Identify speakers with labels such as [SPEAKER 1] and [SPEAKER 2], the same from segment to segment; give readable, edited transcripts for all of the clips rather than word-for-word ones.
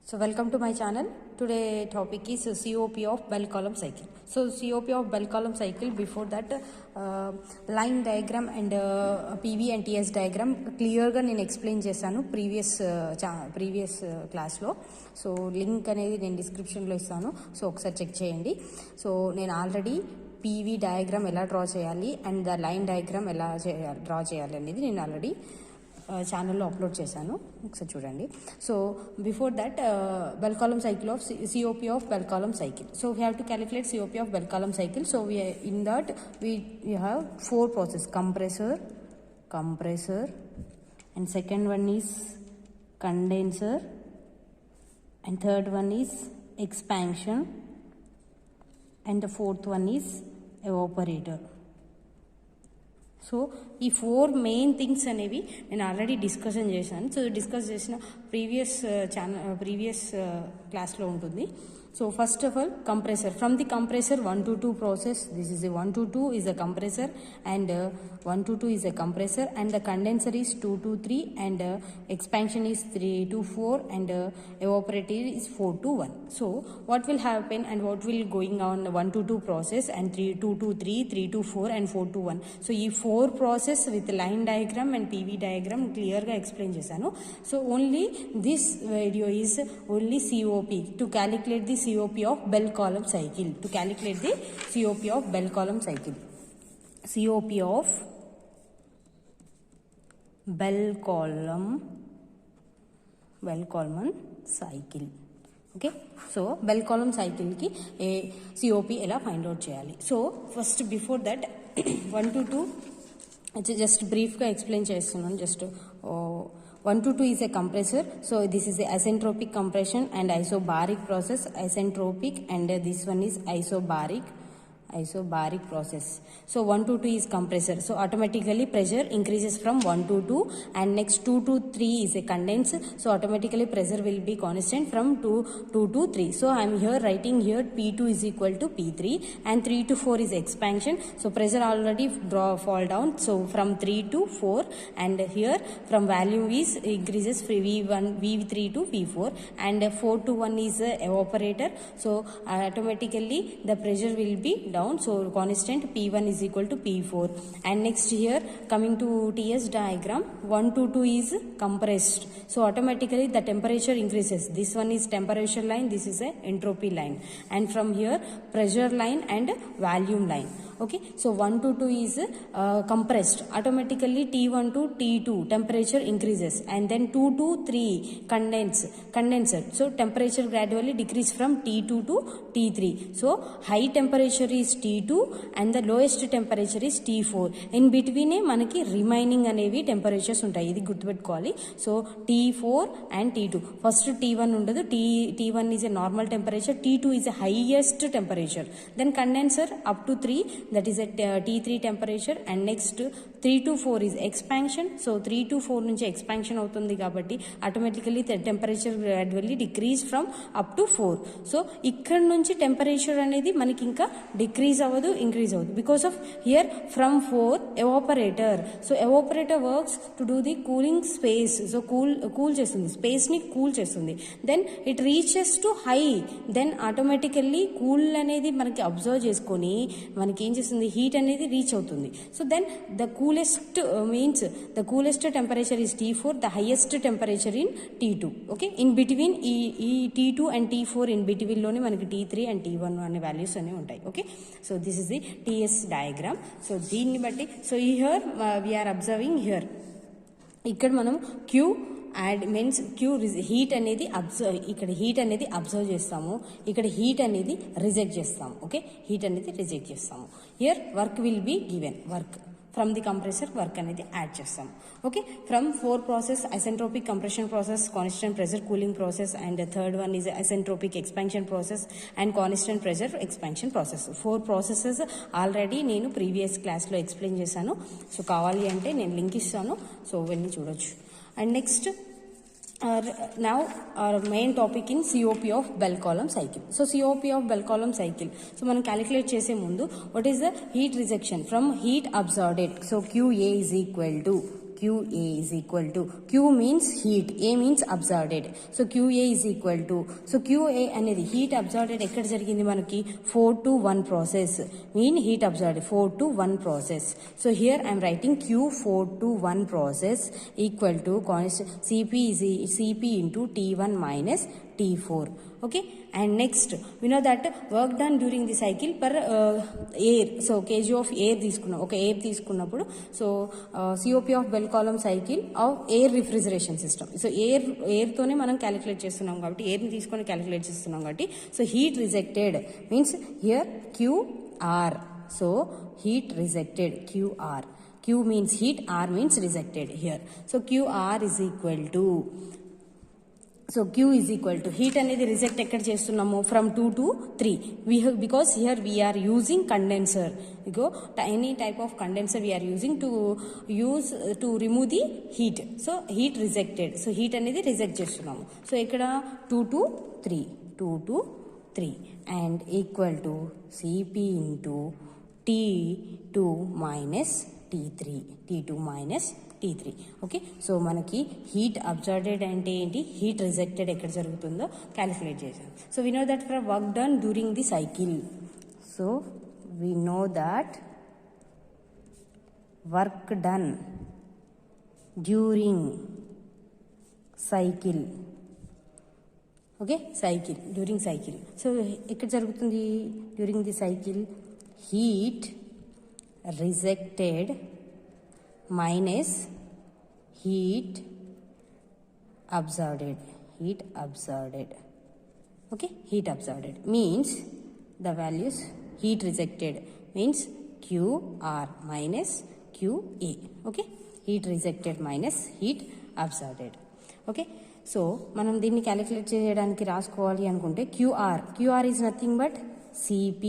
[SPEAKER 1] So welcome to my channel. Today topic is COP of bell column cycle. So COP of bell column cycle, before that line diagram and PV and TS diagram clear ga nenu explain chesanu previous class lo. So link anedi nenu description lo istanu, so okkasari check cheyandi. So nenu already PV diagram ela draw cheyali and the line diagram ela draw cheyali anedi nenu already ఛానల్లో upload చేశాను, ఒకసారి చూడండి. So before that bell Coleman cycle of COP of Bell Coleman cycle. So we have to calculate COP of Bell Coleman cycle. So in that we have four process: compressor, and second one is condenser, and third one is expansion, and the fourth one is evaporator. So ఈ four main things అనేవి నేను already discussion చేశాను. So discuss చేసిన previous క్లాస్లో ఉంటుంది. So first of all compressor. From the compressor 1 to 2 process, this is a 1 to 2 is a compressor, and 1 to 2 is a compressor, and the condenser is 2 to 3, and expansion is 3 to 4, and evaporator is 4 to 1. So what will happen and what will going on 1 to 2 process and 2 to 3, 3 to 4 and 4 to 1. So ఈ 4 process with line diagram and PV diagram clear గా explain చేశాను. So only this video is only COP to calculate the COP of bell column cycle. To calculate the COP of bell column cycle. COP of bell column cycle. Okay, so bell column cycle ki COP ela find out cheyali. So first before that 1 to 2 just brief ga explain chestunnanu. Just 1 to 2 is a compressor. So this is a isentropic compression and isobaric process. Isentropic, and this one is isobaric process. So 1 to 2 is compressor. So automatically pressure increases from 1 to 2, and next 2 to 3 is a condenser. So automatically pressure will be constant from 2 to 3. So I am here writing here P2 is equal to P3, and 3 to 4 is expansion. So pressure already fall down. So from 3 to 4, and here from value is increases V1, V3 to V4, and 4 to 1 is evaporator. So automatically the pressure will be down. So constant P1 is equal to P4. And next here coming to TS diagram, 1 to 2 is compressed. So automatically the temperature increases. This one is temperature line, this is a entropy line, and from here pressure line and volume line. Okay, so 1 to 2 is compressed. Automatically T1 to T2 temperature increases, and then 2 to 3 condenser. So temperature gradually decrease from T2 to T3. So high temperature is T2 and the lowest temperature is T4. In between మనకి remaining అనేవి temperatures ఉంటాయి, ఇది గుర్తుపెట్టుకోవాలి. So T4 and T2. First T1 ఉండదు, T1 is a normal temperature, T2 is a highest temperature, then condenser up to 3, that is a T3 temperature, and next 3 to 4 is expansion. So 3 to 4 నుంచి expansion అవుతుంది కాబట్టి automatically temperature gradually decrease from up to 4. So ఇక్కడ నుంచి temperature అనేది మనకి ఇంకా decrease అవ్వదు, increase అవ్వదు, because of here from 4 evaporator. So evaporator works to do the cooling space. So cool చేస్తుంది, స్పేస్ని కూల్ చేస్తుంది. Then it reaches to high, then automatically cool అనేది మనకి అబ్జర్వ్ చేసుకొని మనకి ఏం చేస్తుంది, హీట్ అనేది రీచ్ అవుతుంది. So then the coolest means the coolest temperature is T4, the highest temperature in T2. Okay, in between ఈ T2 and T4 in between లోనే మనకి T3 అండ్ T1 అనే వాల్యూస్ అనేవి ఉంటాయి. Okay, so this is the TS diagram. So దీన్ని బట్టి so here we are observing here ఇక్కడ మనం Q add means Q heat అనేది ఇక్కడ హీట్ అనేది అబ్జర్వ్ చేస్తాము, ఇక్కడ హీట్ అనేది రిజెక్ట్ చేస్తాము. ఓకే, హీట్ అనేది రిజెక్ట్ చేస్తాము. Here work will be given, work from the compressor work అనేది యాడ్ చేస్తాము. Okay, from 4 process: isentropic compression process, constant pressure cooling process, and third one is isentropic expansion process and constant pressure expansion process. 4 processes already నేను previous క్లాస్లో explain చేశాను. So కావాలి అంటే నేను link ఇస్తాను, so వెళ్ళి చూడొచ్చు. And next now our main topic in COP of bell column cycle. So COP of bell column cycle, so మనం calculate చేసే ముందు what is the heat rejection from heat absorbed. So QA is equal to QA is equal to, Q means heat, A means absorbed. So QA is equal to, so QA అనేది heat absorbed ఎక్కడ జరిగింది మనకి 4-to-1 process, mean heat absorbed 4-to-1 process. So here I am writing Q 4-to-1 process equal to CP into T1 minus T4. Okay, and next we know that work done during the cycle per air. So kg of air తీసుకున్నాం, ఒక air తీసుకున్నప్పుడు so COP of Bell Coleman cycle of air refrigeration system. So ఎయిర్తోనే మనం calculate చేస్తున్నాం కాబట్టి, ఎయిర్ని తీసుకొని calculate చేస్తున్నాం కాబట్టి, so heat rejected means here QR. So heat rejected QR. Q means heat, R means rejected here. So QR is equal to, so Q is equal to heat అనేది reject ఎక్కడ చేస్తున్నాము from 2 to 3. Because here we are using condenser. Any type of condenser we are using to remove the heat. So heat rejected. So heat అనేది reject చేస్తున్నాము. So ఇక్కడ 2 to 3 and equal to CP into T2 minus T3. Okay, so మనకి heat observed అంటే ఏంటి, heat rejected ఎక్కడ జరుగుతుందో calculate చేసాం. So we know that for work done during the cycle. So we know that work done during cycle. Okay, cycle, during cycle. So ఎక్కడ జరుగుతుంది during the cycle, heat rejected minus heat absorbed. Okay, heat absorbed means the values heat rejected means QR minus QA. Okay, heat rejected minus heat absorbed. Okay, so మనం దీన్ని calculate చేయడానికి రాసుకోవాలి అనుకుంటే QR is nothing but CP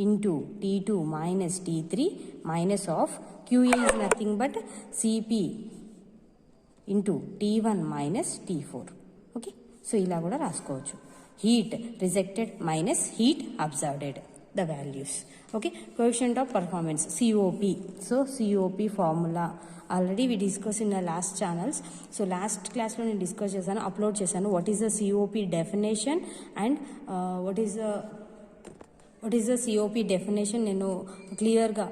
[SPEAKER 1] into T2 minus T3 minus of QA is nothing but CP into T1 minus T4. Okay, so ఇలా కూడా రాసుకోవచ్చు. Heat rejected minus heat observed the values. Okay, coefficient of performance COP. So COP formula already we discuss in last channels. So last క్లాస్లో నేను discuss చేశాను, upload చేశాను. What is the COP definition and what is the COP definition నేను క్లియర్గా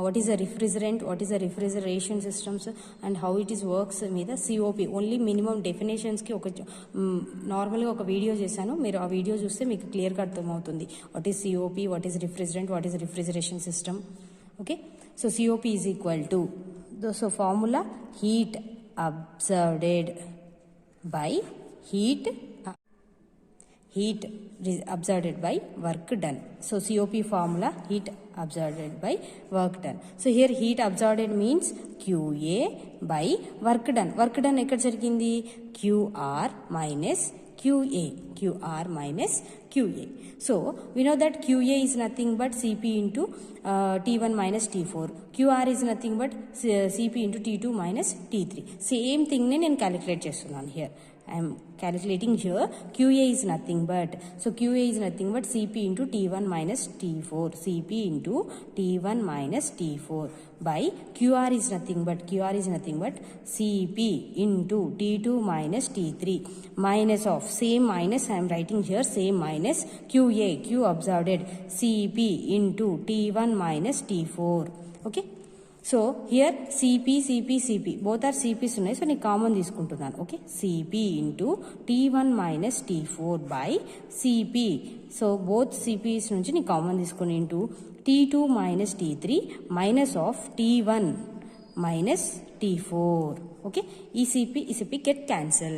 [SPEAKER 1] what is the refrigerant, what is the refrigeration systems and how it is works మీద COP only minimum డెఫినేషన్స్కి ఒక నార్మల్గా ఒక వీడియో చేశాను. మీరు ఆ వీడియో చూస్తే మీకు క్లియర్గా అర్థమవుతుంది what is COP, what is refrigerant, what is refrigeration system. Okay, so COP is equal to, so formula heat observed by heat absorbed by work done. So COP formula, heat absorbed by work done. So here heat absorbed means QA by work done. Work done ekkada jarigindi, QR minus QA. So we know that QA is nothing but CP into T1 minus T4. QR is nothing but CP into T2 minus T3. Same thing ne nenu calculate chestunnanu here. I am calculating here. QA is nothing but, so QA is nothing but CP into T1 minus T4. CP into T1 minus T4 by QR is nothing but CP into T2 minus T3 minus of, same minus I am writing here, same minus QA, Q absorbed, CP into T1 minus T4. Okay, so here CP both are CPs ఉన్నాయి. So నేను common తీసుకుంటున్నాను. Okay, CP into T1 minus T4 by CP. So both CPs నుంచి నేను common తీసుకుని into T2 minus T3 minus of T1 minus T4. Okay, ఈ CP get cancel.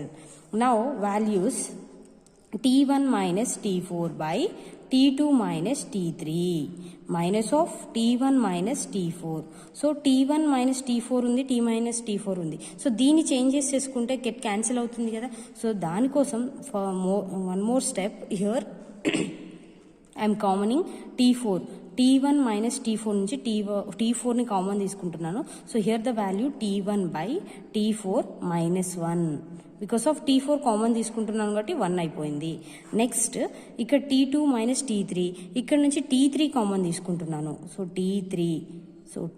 [SPEAKER 1] Now values T1 minus T4 by T2 minus T3 minus of T1 minus T4. So T1 minus T4 ఉంది, T minus T4 ఉంది. So దీన్ని changes చేసుకుంటే get cancel అవుతుంది కదా. So దానికోసం one more step here I'm commoning T1 minus T4 నుంచి T4ని common తీసుకుంటున్నాను. So here the value T1 by T4 minus 1. Because of T4 common తీసుకుంటున్నాను కాబట్టి 1 అయిపోయింది. నెక్స్ట్ ఇక్కడ T2 మైనస్ T3, ఇక్కడ నుంచి T3 కామన్ తీసుకుంటున్నాను. So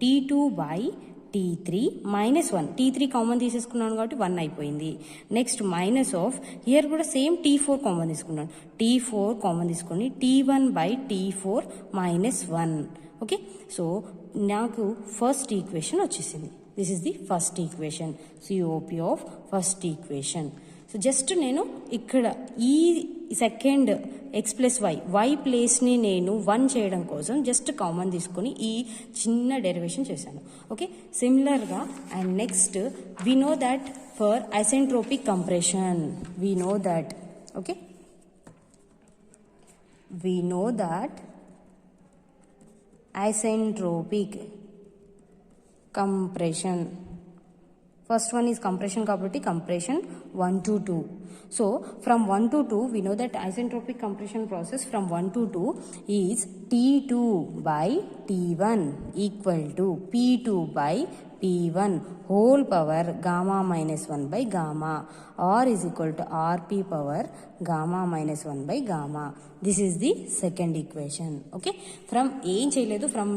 [SPEAKER 1] T2 by T3 minus 1. T3 common తీసేసుకున్నాను కాబట్టి 1 అయిపోయింది. నెక్స్ట్ మైనస్ ఆఫ్ హియర్ కూడా సేమ్ T4 కామన్ తీసుకున్నాను. T4 కామన్ తీసుకొని T1 by T4 minus 1. Okay, so నాకు ఫస్ట్ ఈక్వేషన్ వచ్చేసింది. This is the first equation, COP of first equation. So just నేను ఇక్కడ ఈ సెకండ్ ఎక్స్ ప్లస్ వై ప్లేస్ని నేను 1 చేయడం కోసం జస్ట్ కామన్ తీసుకొని ఈ చిన్న డెరివేషన్ చేశాను. ఓకే, సిమిలర్గా and next we know that for isentropic compression we know that okay we know that isentropic compression, first one is compression కాబట్టి compression 1 to 2. So from 1 to 2 we know that isentropic compression process from 1 to 2 is T2 by T1 equal to P2 by P1 whole power gamma minus 1 by gamma, or is equal to Rp power gamma minus 1 by gamma. This is the second equation. Okay, from ఏం చేయలేదు, from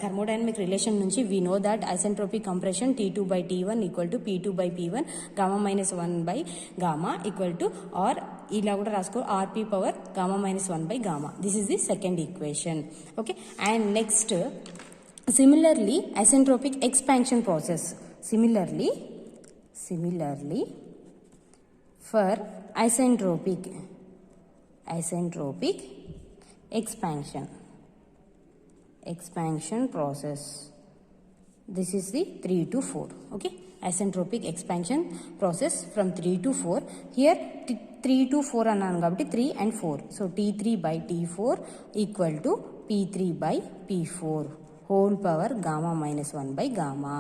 [SPEAKER 1] thermodynamic relation నుంచి we know that isentropic compression T2 by T1 equal to P2 by P1 gamma minus 1 by gamma equal to, or ఇలా కూడా రాసుకో Rp power gamma minus 1 by gamma. This is the second equation. Okay, and next similarly isentropic expansion process, similarly for isentropic expansion process, this is the 3 to 4. Okay, isentropic expansion process from 3 to 4. Here 3 to 4 అన్నాను కాబట్టి 3 and 4, so T3 by T4 equal to P3 by P4 whole power gamma minus 1 by gamma.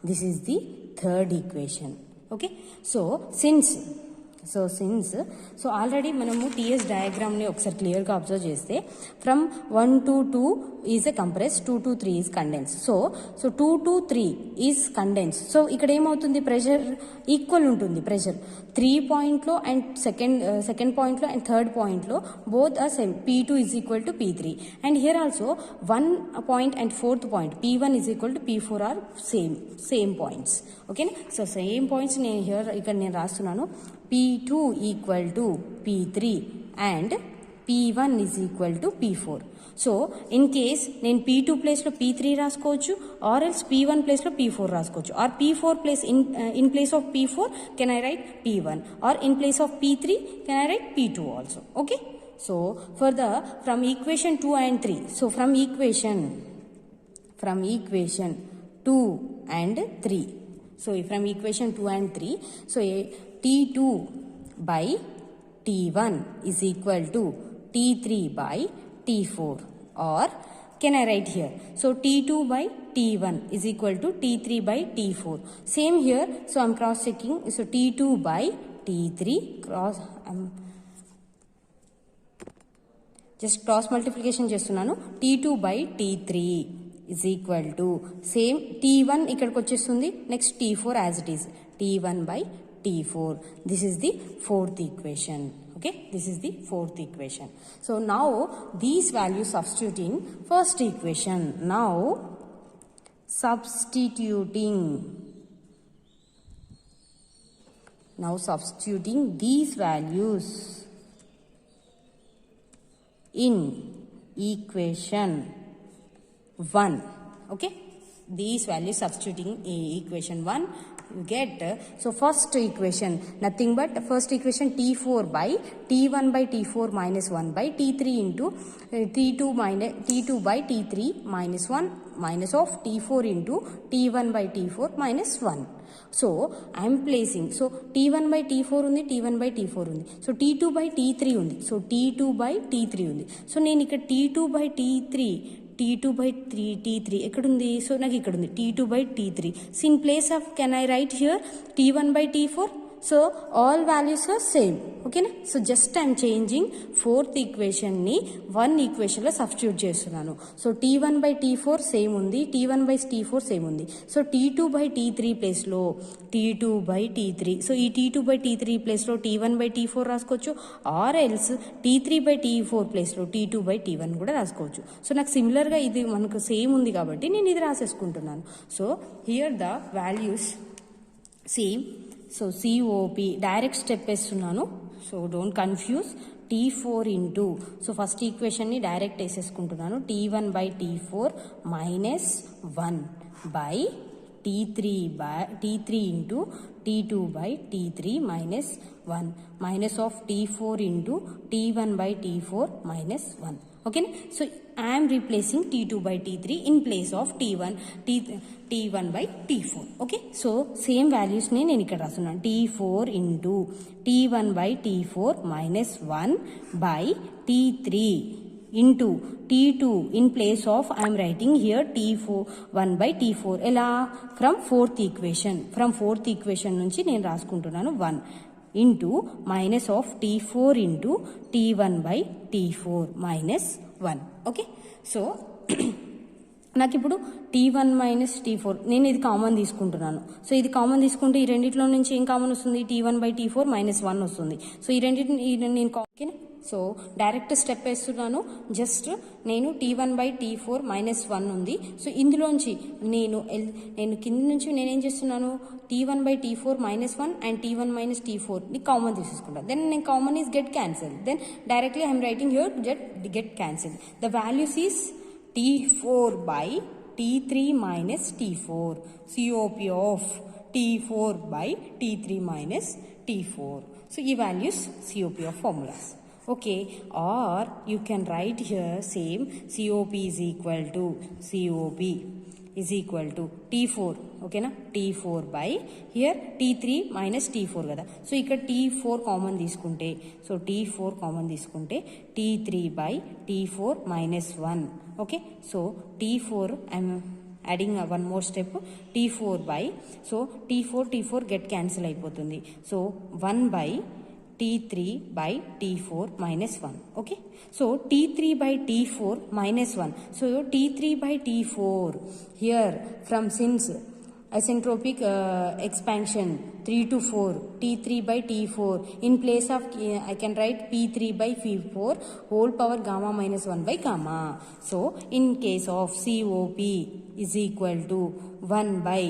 [SPEAKER 1] This is the third equation. Okay, so since already మనము TS డయాగ్రామ్ని ఒకసారి క్లియర్గా observe చేస్తే from 1 to 2 is a compress, 2 to 3 is condense. So 2 to 3 is condense. So ఇక్కడ ఏమవుతుంది, pressure equal ఉంటుంది. Pressure 3 పాయింట్లో and second పాయింట్లో అండ్ థర్డ్ పాయింట్లో both are same. P2 is equal to P3 and here also 1 point and fourth point P1 is equal to P4 are same points. ఓకేనా, so same points నేను ఇక్కడ రాస్తున్నాను. P2 equal to P3 and P1 is equal to P4. So in case నేను P2 ప్లేస్లో P3 రాసుకోవచ్చు, or else P1 ప్లేస్లో P4 రాసుకోవచ్చు, or P4 place in place of P4 can I write P1, or in place of P3 can I write P2 also. Okay, so for the from equation 2 and 3, so from equation 2 and 3, so from equation 2 and 3, so T2 by T1 is equal to T3 by T4, or can I write here, so T2 by T1 is equal to T3 by T4. Same here, so I'm cross checking, so T2 by T3 just cross multiplication చేస్తున్నాను. T2 by T3 is equal to same T1 ఇక్కడికి వచ్చేస్తుంది, next T4 as it is, T1 by T4. This is the fourth equation. Okay, this is the fourth equation. So now these values substitute in first equation. Now substituting these values in equation 1. Okay, these values substituting in equation 1, you get, so first equation nothing but first equation T4 by T1 by T4 minus 1 by T3 into T2 by T3 minus 1 minus of T4 into T1 by T4 minus 1. So I am placing, so T1 by T4 ఉంది, T1 by T4 ఉంది, so T2 by T3 ఉంది, so T2 by T3 ఉంది. So నేను ఇక్కడ T2 by T3 ఎక్కడుంది, so నాకు ఇక్కడ ఉంది T2 by T3. So in place of can I write here T1 by T4, so all values are same. ఓకేనా. So just I'm changing fourth ఈక్వేషన్ని one ఈక్వేషన్లో సబ్స్టిట్యూట్ చేస్తున్నాను. సో T1/T4 సేమ్ ఉంది, T1/T4 same ఉంది. So T2/T3 ప్లేస్లో T2/T3, so ఈ T2/T3 ప్లేస్లో T1/T4 రాసుకోవచ్చు, ఆర్ ఎల్స్ T3/T4 ప్లేస్లో T2/T1 కూడా రాసుకోవచ్చు. సో నాకు సిమిలర్గా ఇది మనకు సేమ్ ఉంది కాబట్టి నేను ఇది రాసేసుకుంటున్నాను. So here the values same. So COP direct step వేస్తున్నాను. So don't confuse. T4 into, so first ఈక్వేషన్ని డైరెక్ట్ వేసేసుకుంటున్నాను. T1/T4 minus 1 by T3 into T2/T3 minus 1 minus of T4 into T1/T4 minus 1. ఓకేనా. So I am replacing T2/T3 in place of T1/T4. Okay. So same వాల్యూస్ని నేను ఇక్కడ రాస్తున్నాను. T4 into T1/T4 minus 1 by T3 into T2 in place of I am writing here T1/T4. ఎలా? From fourth equation నుంచి నేను రాసుకుంటున్నాను 1 into minus of T4 into T1/T4 minus 1. Okay. So నాకు ఇప్పుడు T1 minus T4 నేను ఇది common తీసుకుంటున్నాను. So ఇది common తీసుకుంటే ఈ రెండిట్లో నుంచి ఏం కామన్ వస్తుంది? T1/T4 మైనస్ 1 వస్తుంది. సో ఈ రెండింటిని నేను ఓకేనా. సో డైరెక్ట్ స్టెప్ వేస్తున్నాను. జస్ట్ నేను T1/T4 మైనస్ 1 ఉంది. సో ఇందులోంచి నేను కింద నుంచి నేనేం చేస్తున్నాను? T1/T4 minus 1 and T1 minus T4ని కామన్ తీసేసుకుంటాను. దెన్ నేను common is get cancel. Then directly I'm writing here get cancel. The values is T4/T3 minus T4. COP of T4/T3 minus T4. So ఈ values COP of formulas. Okay, or you can write here same COP is equal to T4. Okay na? T4 by here T3 minus T4 kada. So ఇక్కడ T4 common తీసుకుంటే, so T4 common తీసుకుంటే T3 by T4 minus 1. Okay, so T4 I'm adding one more step, T4 by, so T4 get cancel అయిపోతుంది. So 1 by T3/T4 minus 1. Okay, so T3/T4 minus 1. So T3/T4 here from since isentropic expansion 3 to 4, T3/T4 in place of I can write P3/P4 whole power gamma minus 1 by gamma. So in case of COP is equal to 1 by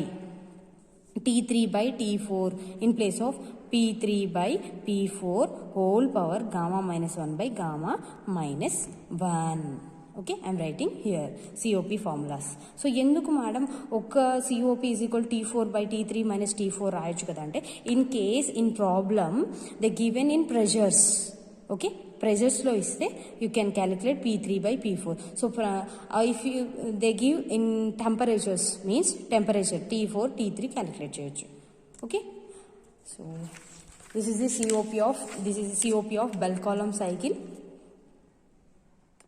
[SPEAKER 1] T3/T4 in place of P3/P4 whole power gamma minus 1 by gamma minus 1. Okay, I am writing here COP formulas. So ఎందుకు madam ఒక COP is equal T4/T3 minus T4 రాయొచ్చు కదా అంటే, in case in problem they given in pressures. Okay, ప్రెజర్స్లో ఇస్తే you can calculate P3/P4. So if you they give in temperatures means temperature T4 T3 calculate చేయొచ్చు. Okay, so this is the COP of bell column cycle.